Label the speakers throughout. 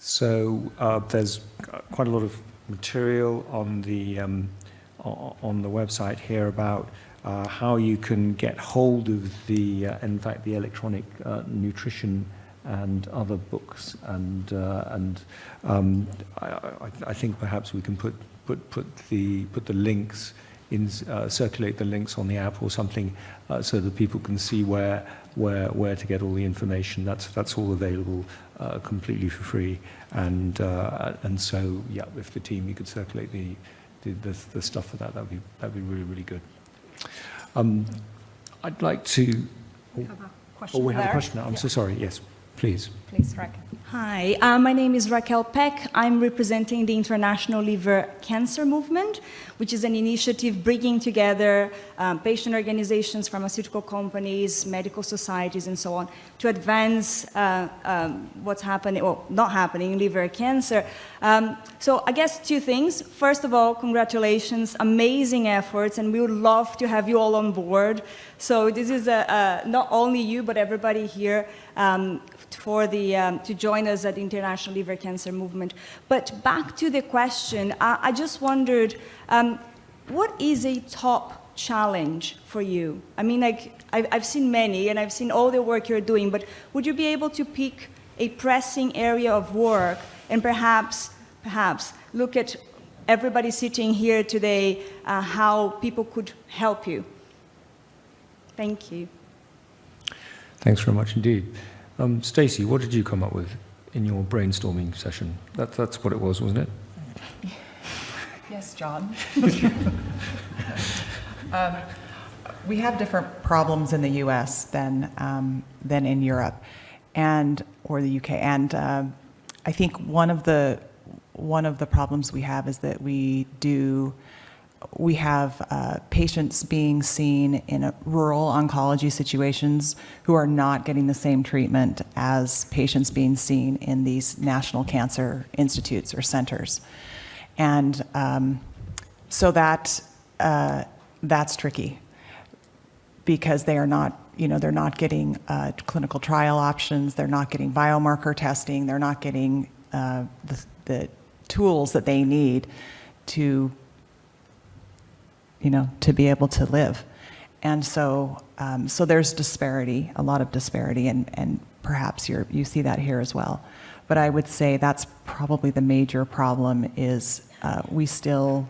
Speaker 1: So there's quite a lot of material on the website here about how you can get hold of the, in fact, the electronic nutrition and other books, and I think perhaps we can put the links in, circulate the links on the app or something, so that people can see where to get all the information. That's all available completely for free, and so yeah, if the team, you could circulate the stuff for that'd be really good. I'd like to.
Speaker 2: We have a question.
Speaker 1: Oh, we have a question now. I'm so sorry. Yes, please.
Speaker 2: Please, Raquel.
Speaker 3: Hi, my name is Raquel Peck. I'm representing the International Liver Cancer Movement, which is an initiative bringing together patient organizations, pharmaceutical companies, medical societies, and so on, to advance what's happening, or not happening, in liver cancer. So I guess two things. First of all, congratulations, amazing efforts, and we would love to have you all on board. So this is not only you, but everybody here to join us at the International Liver Cancer Movement. But back to the question, I just wondered, what is a top challenge for you? I mean, like, I've seen many, and I've seen all the work you're doing, but would you be able to pick a pressing area of work and perhaps look at everybody sitting here today, how people could help you? Thank you.
Speaker 1: Thanks very much indeed. Stacey, what did you come up with in your brainstorming session? That's what it was, wasn't it?
Speaker 4: Yes, John. We have different problems in the U.S. than in Europe, or the UK. And I think one of the problems we have is that we have patients being seen in rural oncology situations who are not getting the same treatment as patients being seen in these national cancer institutes or centers. And so that's tricky, because they are not, they're not getting clinical trial options, they're not getting biomarker testing, they're not getting the tools that they need to be able to live. And so there's disparity, a lot of disparity, and perhaps you see that here as well. But I would say that's probably the major problem is we still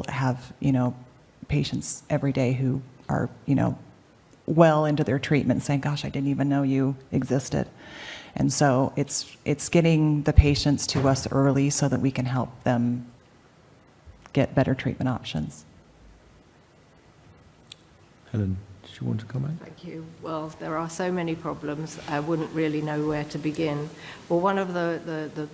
Speaker 4: have, patients every day who are, well into their treatment saying, gosh, I didn't even know you existed. And so it's getting the patients to us early so that we can help them get better treatment options.
Speaker 1: Helen, did you want to comment?
Speaker 5: Thank you. Well, there are so many problems, I wouldn't really know where to begin. Well, one of the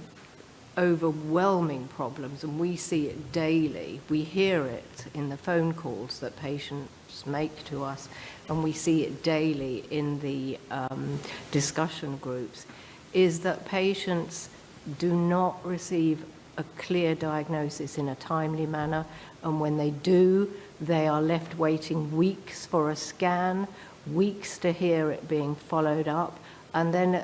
Speaker 5: overwhelming problems, and we see it daily, we hear it in the phone calls that patients make to us, and we see it daily in the discussion groups, is that patients do not receive a clear diagnosis in a timely manner, and when they do, they are left waiting weeks for a scan, weeks to hear it being followed up, and then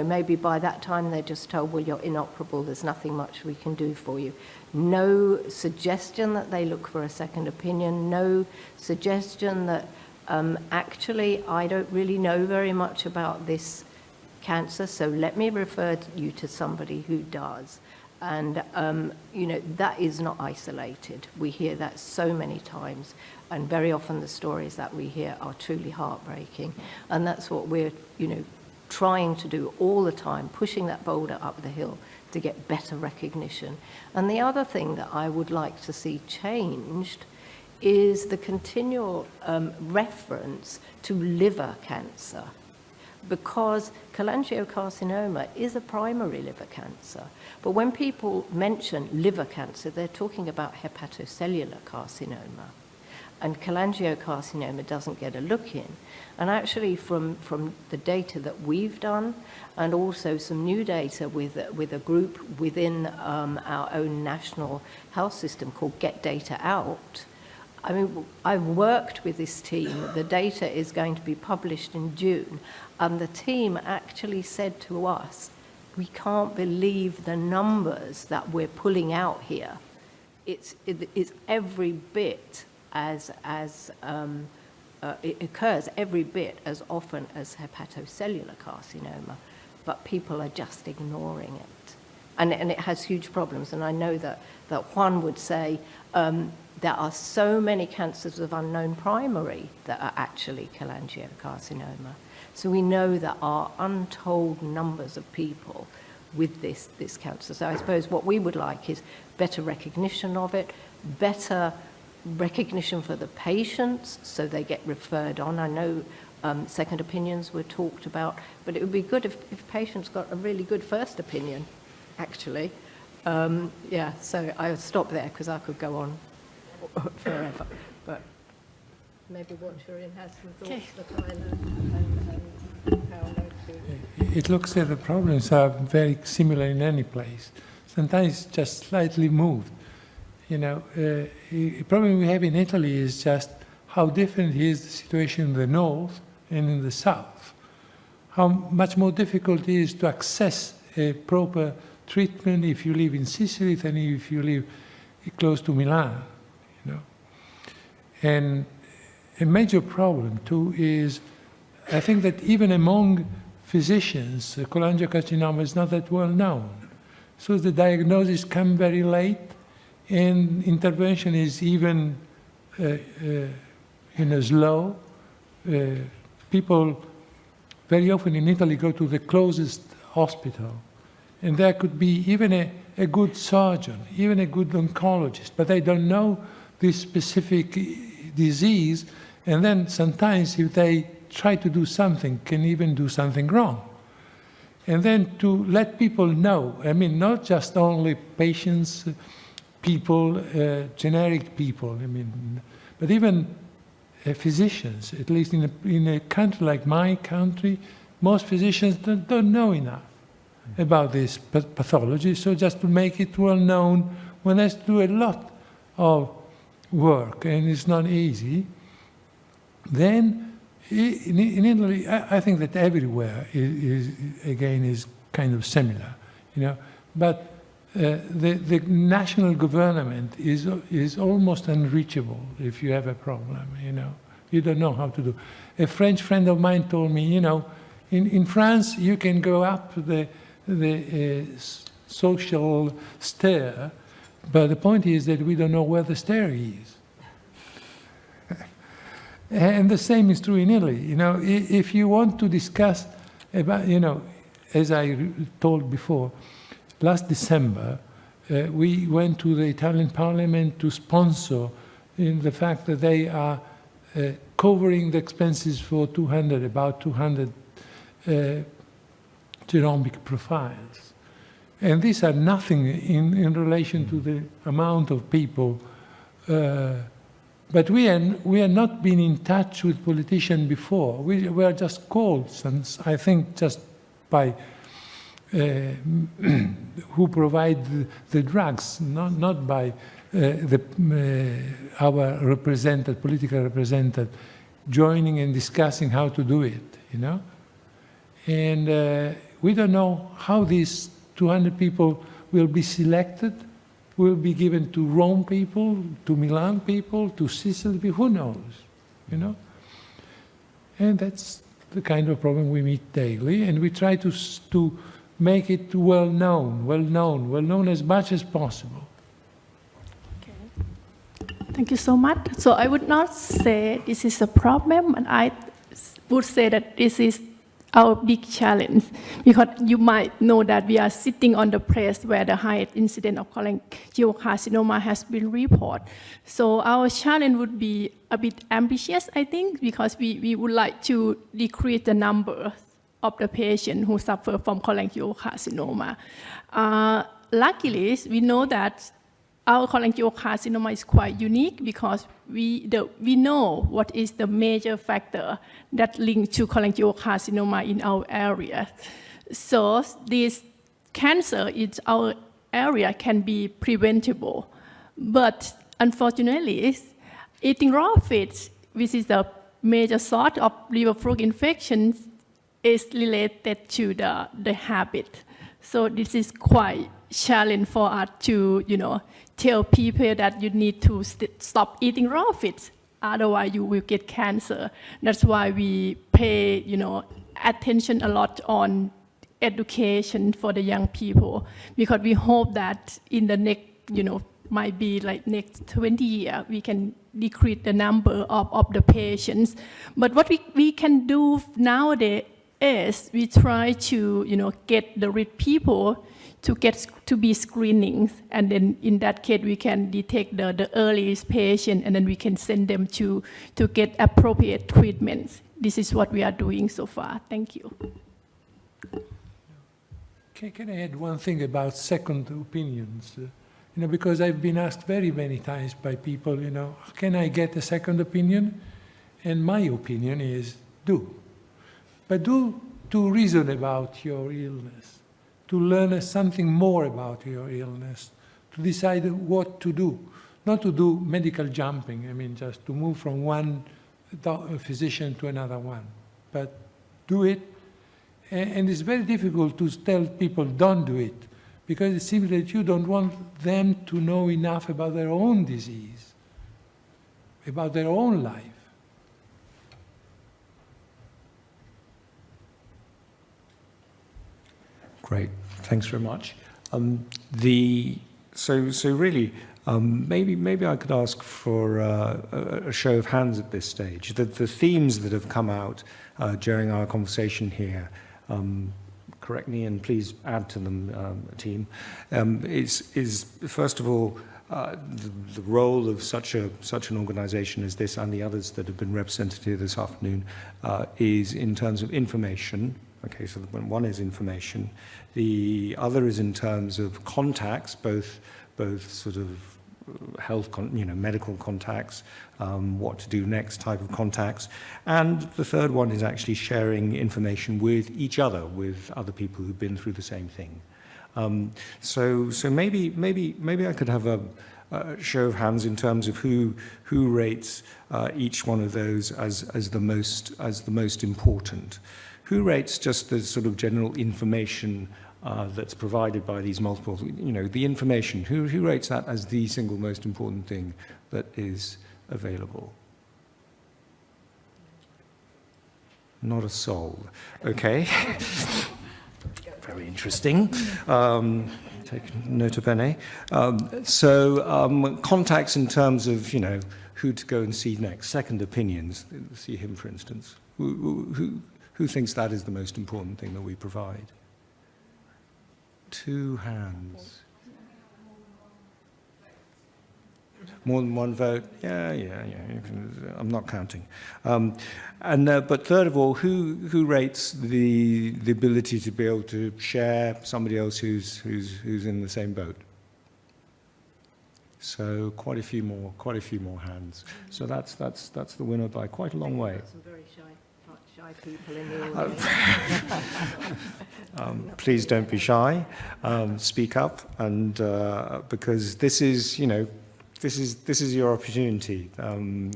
Speaker 5: maybe by that time they're just told, well, you're inoperable, there's nothing much we can do for you. No suggestion that they look for a second opinion, no suggestion that actually I don't really know very much about this cancer, so let me refer you to somebody who does. And, that is not isolated. We hear that so many times, and very often the stories that we hear are truly heartbreaking. And that's what we're, trying to do all the time, pushing that boulder up the hill to get better recognition. And the other thing that I would like to see changed is the continual reference to liver cancer, because cholangiocarcinoma is a primary liver cancer. But when people mention liver cancer, they're talking about hepatocellular carcinoma. And cholangiocarcinoma doesn't get a look in. And actually from the data that we've done, and also some new data with a group within our own national health system called Get Data Out, I mean, I've worked with this team. The data is going to be published in June. And the team actually said to us, we can't believe the numbers that we're pulling out here. It's every bit it occurs every bit as often as hepatocellular carcinoma, but people are just ignoring it. And it has huge problems. And I know that Juan would say there are so many cancers of unknown primary that are actually cholangiocarcinoma. So we know there are untold numbers of people with this cancer. So I suppose what we would like is better recognition of it, better recognition for the patients so they get referred on. I know second opinions were talked about, but it would be good if patients got a really good first opinion, actually. Yeah, so I'll stop there because I could go on forever. But maybe what Shirin has some thoughts that I know and Paolo too.
Speaker 2: It looks that the problems are very similar in any place. Sometimes just slightly moved. You know, the problem we have in Italy is just how different is the situation in the north and in the south. How much more difficult it is to access a proper treatment if you live in Sicily than if you live close to Milan, you know. And a major problem too is, I think that even among physicians, cholangiocarcinoma is not that well known. So the diagnosis comes very late, and intervention is even slow. People very often in Italy go to the closest hospital, and there could be even a good surgeon, even a good oncologist, but they don't know this specific disease, and then sometimes if they try to do something, can even do something wrong. And then to let people know, I mean, not just only patients, people, generic people, I mean, but even physicians, at least in a country like my country, most physicians don't know enough about this pathology, so just to make it well known, one has to do a lot of work, and it's not easy. Then, in Italy, I think that everywhere is kind of similar, you know, but the national government is almost unreachable if you have a problem, you know. You don't know how to do. A French friend of mine told me, you know, in France you can go up the social stair, but the point is that we don't know where the stair is. And the same is true in Italy. You know, if you want to discuss about, you know, as I told before, last December, we went to the Italian Parliament to sponsor in the fact that they are covering the expenses for about 200 genomic profiles. And these are nothing in relation to the amount of people. But we are not been in touch with politicians before. We were just called, since I think just by who provide the drugs, not by our political representative, joining and discussing how to do it, you know? And we don't know how these 200 people will be selected, will be given to Rome people, to Milan people, to Sicily people, who knows, you know? And that's the kind of problem we meet daily, and we try to make it well known as much as possible.
Speaker 6: Okay. Thank you so much. So I would not say this is a problem, and I would say that this is our big challenge, because you might know that we are sitting on the place where the highest incidence of cholangiocarcinoma has been reported. So our challenge would be a bit ambitious, I think, because we would like to decrease the number of the patients who suffer from cholangiocarcinoma. Luckily, we know that our cholangiocarcinoma is quite unique because we know what is the major factor that links to cholangiocarcinoma in our area. So this cancer in our area can be preventable. But unfortunately, eating raw fish, which is the major source of liver fluke infections, is related to the habit. So this is quite challenge for us to, tell people that you need to stop eating raw fish, otherwise you will get cancer. That's why we pay, attention a lot on education for the young people, because we hope that in the next, might be like next 20 years, we can decrease the number of the patients. But what we can do nowadays is we try to, get the rich people to be screenings, and then in that case we can detect the earliest patient, and then we can send them to get appropriate treatments. This is what we are doing so far. Thank you.
Speaker 2: Can I add one thing about second opinions? Because I've been asked very many times by people, can I get a second opinion? And my opinion is do. But do to reason about your illness, to learn something more about your illness, to decide what to do. Not to do medical jumping, just to move from one physician to another one. But do it. And it's very difficult to tell people don't do it, because it seems that you don't want them to know enough about their own disease, about their own life.
Speaker 1: Great, thanks very much. So really, maybe I could ask for a show of hands at this stage. The themes that have come out during our conversation here, correct me and please add to them, team, is first of all the role of such an organisation as this and the others that have been represented here this afternoon is in terms of information. Okay, so one is information. The other is in terms of contacts, both sort of health, medical contacts, what to do next type of contacts. And the third one is actually sharing information with each other, with other people who've been through the same thing. So maybe I could have a show of hands in terms of who rates each one of those as the most important. Who rates just the sort of general information that's provided by these multiple, the information, who rates that as the single most important thing that is available? Not a soul. Okay. Very interesting. Take note of NA. So contacts in terms of, who to go and see next, second opinions, see him, for instance. Who thinks that is the most important thing that we provide? Two hands. More than one vote? Yeah. I'm not counting. But third of all, who rates the ability to be able to share somebody else who's in the same boat? So quite a few more hands. So that's the winner by quite a long way.
Speaker 5: Some very shy people in the audience.
Speaker 1: Please don't be shy. Speak up, and because this is your opportunity.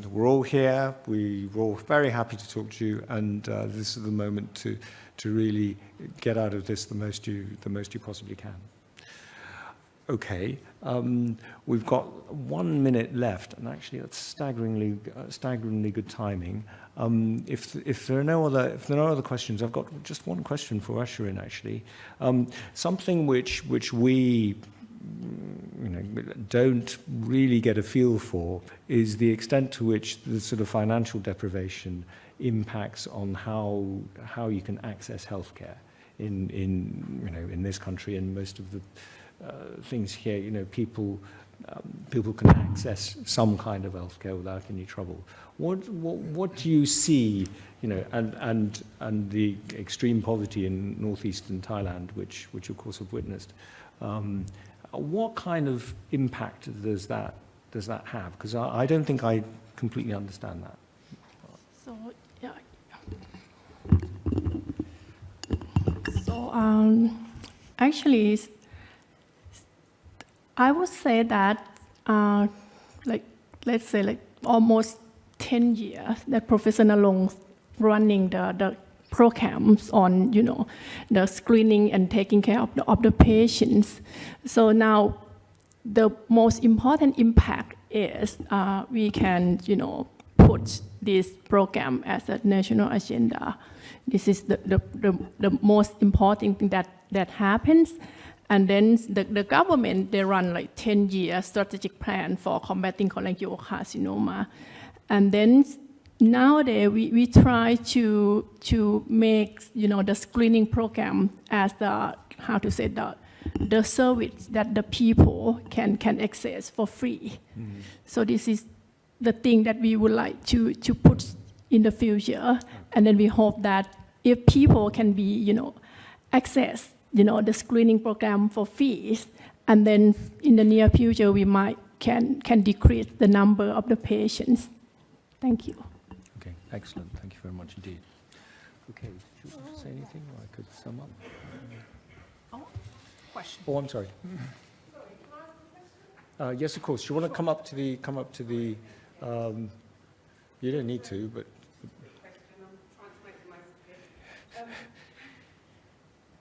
Speaker 1: We're all here. We're all very happy to talk to you, and this is the moment to really get out of this the most you possibly can. Okay, we've got 1 minute left, and actually that's staggeringly good timing. If there are no other questions, I've got just one question for Asherin, actually. Something which we don't really get a feel for is the extent to which the sort of financial deprivation impacts on how you can access healthcare in this country and most of the things here. People can access some kind of healthcare without any trouble. What do you see, and the extreme poverty in northeastern Thailand, which of course have witnessed. What kind of impact does that have? Because I don't think I completely understand that.
Speaker 6: So yeah. So actually, I would say that let's say almost 10 years that Professor Nalong running the programs on, the screening and taking care of the patients. So now the most important impact is we can, put this program as a national agenda. This is the most important thing that happens. And then the government, they run like 10-year strategic plan for combating cholangiocarcinoma. And then nowadays we try to make, the screening program as the service that the people can access for free. Mm-hmm. So this is the thing that we would like to put in the future. And then we hope that if people can be, access, the screening program for fees, and then in the near future we can decrease the number of the patients. Thank you.
Speaker 1: Okay, excellent. Thank you very much indeed. Okay, should you say anything, or I could sum up?
Speaker 7: Question.
Speaker 1: Oh, I'm sorry. Yes, of course. You want to come up to the. You don't need to, but.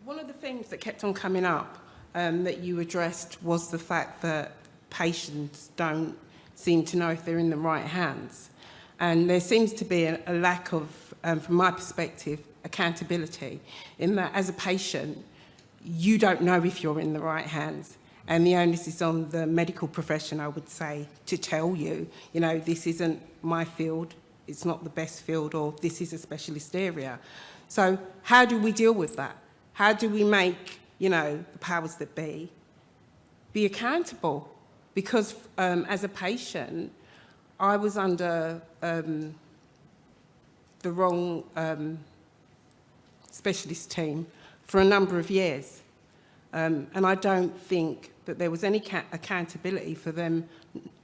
Speaker 7: One of the things that kept on coming up that you addressed was the fact that patients don't seem to know if they're in the right hands. And there seems to be a lack of, from my perspective, accountability in that as a patient, you don't know if you're in the right hands. And the onus is on the medical profession, I would say, to tell you, this isn't my field, it's not the best field, or this is a specialist area. So how do we deal with that? How do we make, the powers that be accountable? Because as a patient, I was under the wrong specialist team for a number of years. And I don't think that there was any accountability for them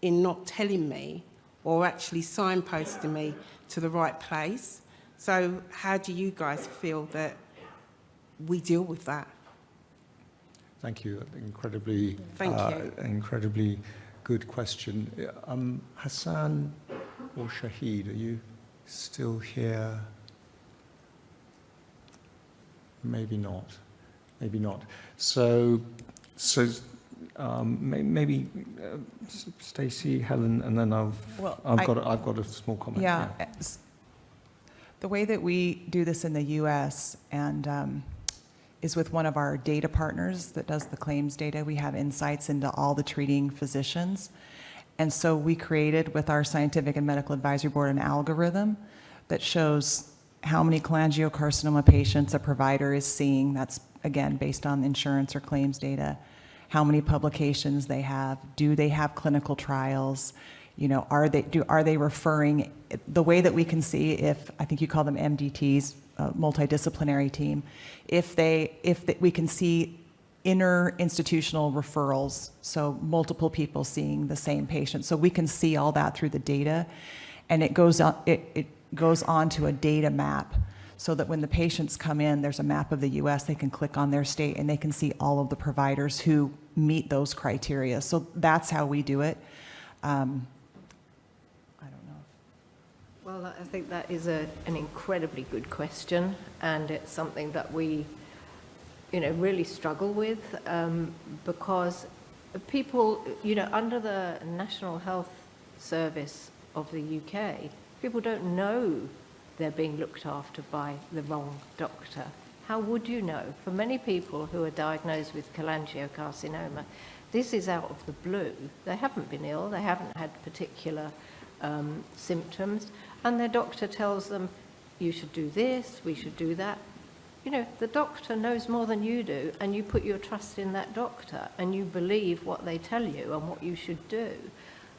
Speaker 7: in not telling me or actually signposting me to the right place. So how do you guys feel that we deal with that?
Speaker 1: Thank you. Incredibly,
Speaker 7: Thank you.
Speaker 1: Incredibly good question. Hassan or Shahid, are you still here? Maybe not. Maybe not. So maybe Stacey, Helen, and then I've got a small comment.
Speaker 4: Yeah. The way that we do this in the U.S. and is with one of our data partners that does the claims data. We have insights into all the treating physicians. And so we created with our Scientific and Medical Advisory Board an algorithm that shows how many cholangiocarcinoma patients a provider is seeing. That's, again, based on insurance or claims data. How many publications they have. Do they have clinical trials? Are they referring? The way that we can see if, I think you call them MDTs, multidisciplinary team, if we can see inter-institutional referrals, so multiple people seeing the same patient. So we can see all that through the data, and it goes on to a data map, so that when the patients come in, there's a map of the U.S., they can click on their state and they can see all of the providers who meet those criteria. So that's how we do it. I don't know.
Speaker 5: Well, I think that is an incredibly good question, and it's something that we, really struggle with because people, under the National Health Service of the UK, people don't know they're being looked after by the wrong doctor. How would you know? For many people who are diagnosed with cholangiocarcinoma, this is out of the blue. They haven't been ill, they haven't had particular symptoms, and their doctor tells them, you should do this, we should do that. The doctor knows more than you do, and you put your trust in that doctor, and you believe what they tell you and what you should do.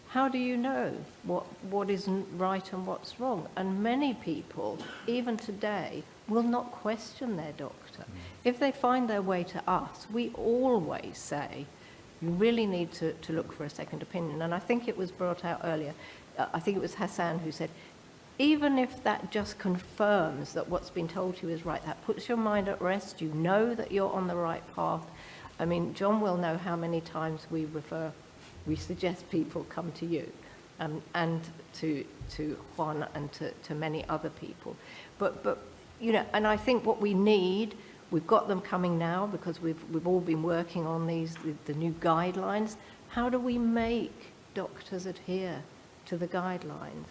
Speaker 5: How do you know what isn't right and what's wrong? And many people, even today, will not question their doctor. If they find their way to us, we always say, you really need to look for a second opinion. And I think it was brought out earlier, I think it was Hassan who said, even if that just confirms that what's been told to you is right, that puts your mind at rest, you know that you're on the right path. I mean, John will know how many times we suggest people come to you and to Juan and to many other people. But you know, and I think what we need, we've got them coming now because we've all been working on the new guidelines. How do we make doctors adhere to the guidelines?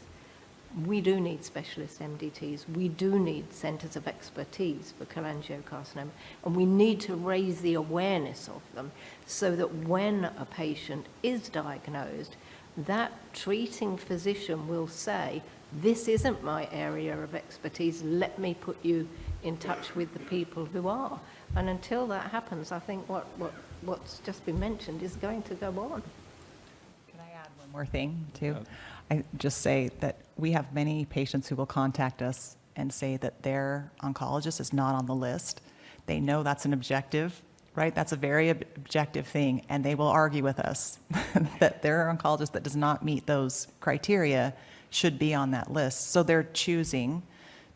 Speaker 5: We do need specialist MDTs. We do need centres of expertise for cholangiocarcinoma, and we need to raise the awareness of them so that when a patient is diagnosed, that treating physician will say, this isn't my area of expertise, let me put you in touch with the people who are. And until that happens, I think what's just been mentioned is going to go on.
Speaker 4: Can I add one more thing, too? I just say that we have many patients who will contact us and say that their oncologist is not on the list. They know that's an objective, right? That's a very objective thing, and they will argue with us that their oncologist that does not meet those criteria should be on that list. So they're choosing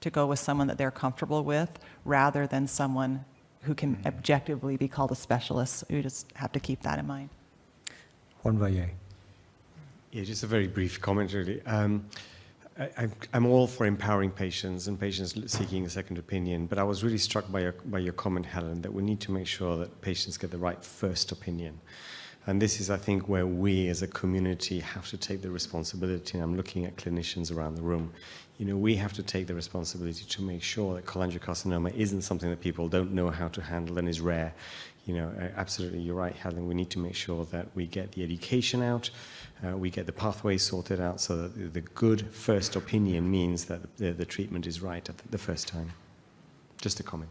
Speaker 4: to go with someone that they're comfortable with rather than someone who can objectively be called a specialist. You just have to keep that in mind.
Speaker 1: Juan Valle.
Speaker 8: Yeah, just a very brief comment, really. I'm all for empowering patients and patients seeking a second opinion, but I was really struck by your comment, Helen, that we need to make sure that patients get the right first opinion. And this is, I think, where we as a community have to take the responsibility, and I'm looking at clinicians around the room. You know, we have to take the responsibility to make sure that cholangiocarcinoma isn't something that people don't know how to handle and is rare. You know, absolutely, you're right, Helen. We need to make sure that we get the education out, we get the pathways sorted out so that the good first opinion means that the treatment is right at the first time. Just a comment.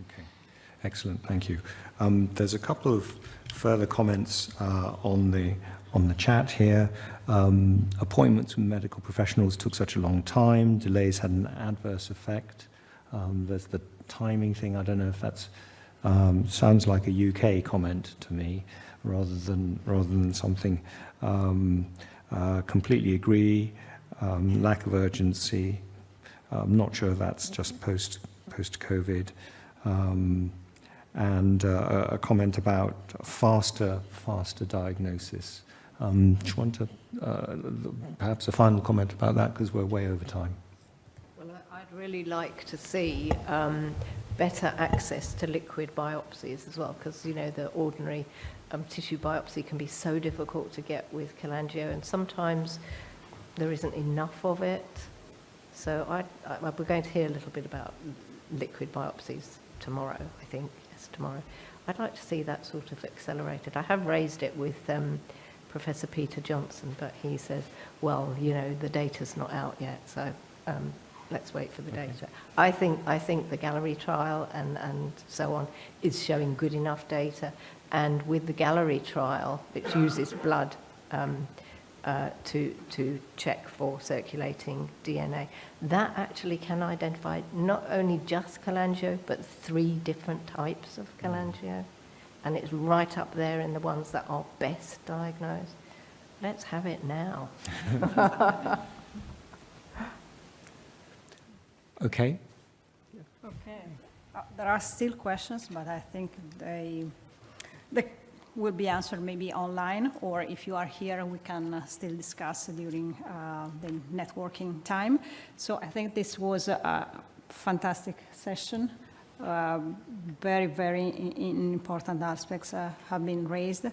Speaker 1: Okay, excellent, thank you. There's a couple of further comments on the chat here. Appointments with medical professionals took such a long time. Delays had an adverse effect. There's the timing thing. I don't know if that's sounds like a UK comment to me, rather than something. Completely agree. Lack of urgency. I'm not sure that's just post COVID. And a comment about faster diagnosis. Do you want to perhaps a final comment about that, because we're way over time?
Speaker 5: Well, I'd really like to see better access to liquid biopsies as well, because, you know, the ordinary tissue biopsy can be so difficult to get with cholangio, and sometimes there isn't enough of it. So we're going to hear a little bit about liquid biopsies tomorrow, I think. Yes, tomorrow. I'd like to see that sort of accelerated. I have raised it with Professor Peter Johnson, but he says, well, you know, the data's not out yet, so let's wait for the data. I think the Gallery trial and so on is showing good enough data, and with the Gallery trial, which uses blood to check for circulating DNA, that actually can identify not only just cholangio, but 3 different types of cholangio. And it's right up there in the ones that are best diagnosed. Let's have it now.
Speaker 1: Okay.
Speaker 9: Okay. There are still questions, but I think they will be answered maybe online, or if you are here, we can still discuss during the networking time. So I think this was a fantastic session. Very, very important aspects have been raised.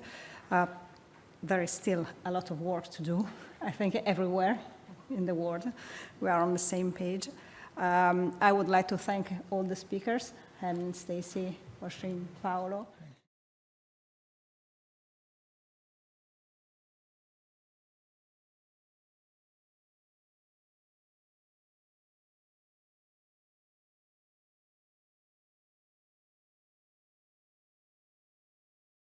Speaker 9: There is still a lot of work to do, I think, everywhere in the world. We are on the same page. I would like to thank all the speakers, Helen, Stacy, Oisin, Paolo,